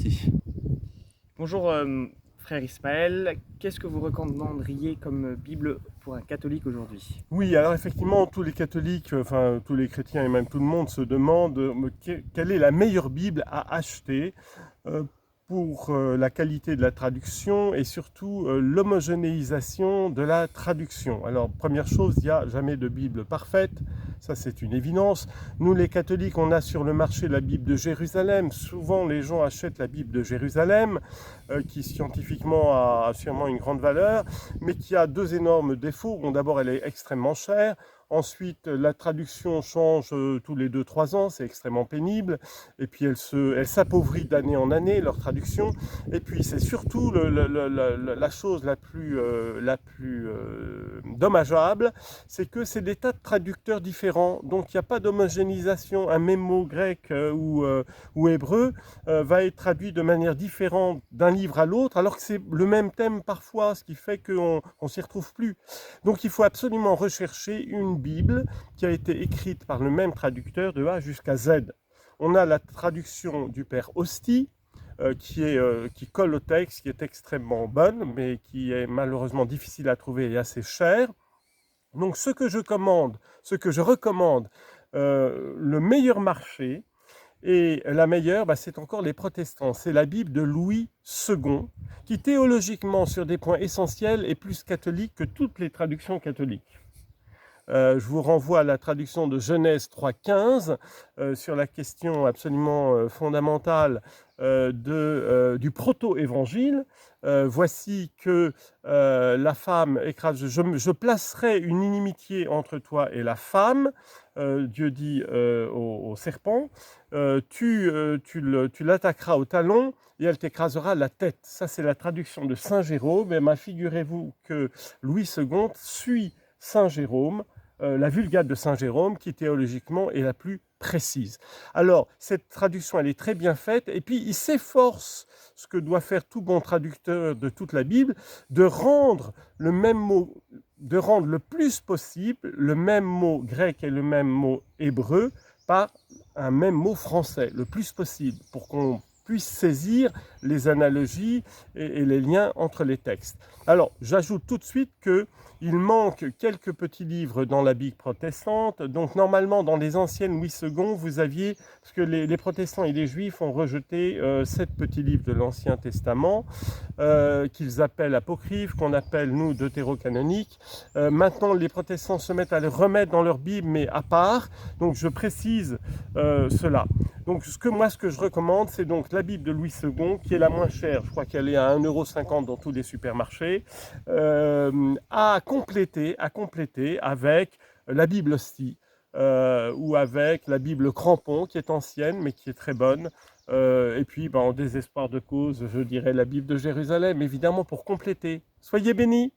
Merci. Bonjour frère Ismaël, qu'est-ce que vous recommanderiez comme Bible pour un catholique aujourd'hui? Oui, alors effectivement, tous les catholiques, enfin tous les chrétiens et même tout le monde se demandent quelle est la meilleure Bible à acheter euh, pour la qualité de la traduction et surtout l'homogénéisation de la traduction. Alors, première chose, il n'y a jamais de Bible parfaite, ça c'est une évidence. Nous les catholiques, on a sur le marché la Bible de Jérusalem. Souvent les gens achètent la Bible de Jérusalem, qui scientifiquement a sûrement une grande valeur, mais qui a deux énormes défauts. Bon, d'abord, elle est extrêmement chère. Ensuite, la traduction change tous les 2-3 ans, c'est extrêmement pénible. Et puis, elle s'appauvrit d'année en année, leur traduction. Et puis, c'est surtout la chose la plus dommageable, c'est que c'est des tas de traducteurs différents. Donc, il n'y a pas d'homogénéisation. Un même mot grec ou hébreu va être traduit de manière différente d'un livre à l'autre, alors que c'est le même thème parfois, ce qui fait qu'on ne s'y retrouve plus. Donc, il faut absolument rechercher une Bible qui a été écrite par le même traducteur de A jusqu'à Z. On a la traduction du père Osty, qui colle au texte, qui est extrêmement bonne, mais qui est malheureusement difficile à trouver et assez chère. Donc ce que je recommande, le meilleur marché, et la meilleure, c'est encore les protestants. C'est la Bible de Louis II, qui théologiquement, sur des points essentiels, est plus catholique que toutes les traductions catholiques. Je vous renvoie à la traduction de Genèse 3,15 sur la question absolument fondamentale du proto-évangile. Voici que la femme écrase, je placerai une inimitié entre toi et la femme, Dieu dit au serpent, tu l'attaqueras au talon et elle t'écrasera la tête. Ça, c'est la traduction de Saint Jérôme. Et figurez-vous que Louis II suit Saint Jérôme, la Vulgate de Saint Jérôme, qui théologiquement est la plus précise. Alors, cette traduction, elle est très bien faite, et puis il s'efforce, ce que doit faire tout bon traducteur de toute la Bible, de rendre le même mot, de rendre le plus possible le même mot grec et le même mot hébreu par un même mot français, le plus possible, pour qu'on puisse saisir les analogies et les liens entre les textes. Alors, j'ajoute tout de suite qu'il manque quelques petits livres dans la Bible protestante. Donc, normalement, dans les anciennes Louis II, vous aviez, parce que les protestants et les juifs ont rejeté 7 petits livres de l'Ancien Testament, qu'ils appellent apocryphes, qu'on appelle, nous, deutérocanoniques. Maintenant, les protestants se mettent à les remettre dans leur Bible, mais à part. Donc, je précise cela. Donc, ce que je recommande, c'est donc la Bible de Louis II, qui est la moins chère, je crois qu'elle est à 1,50 € dans tous les supermarchés, à compléter avec la Bible Osty, ou avec la Bible Crampon, qui est ancienne, mais qui est très bonne. Et puis, en désespoir de cause, je dirais la Bible de Jérusalem, évidemment, pour compléter. Soyez bénis!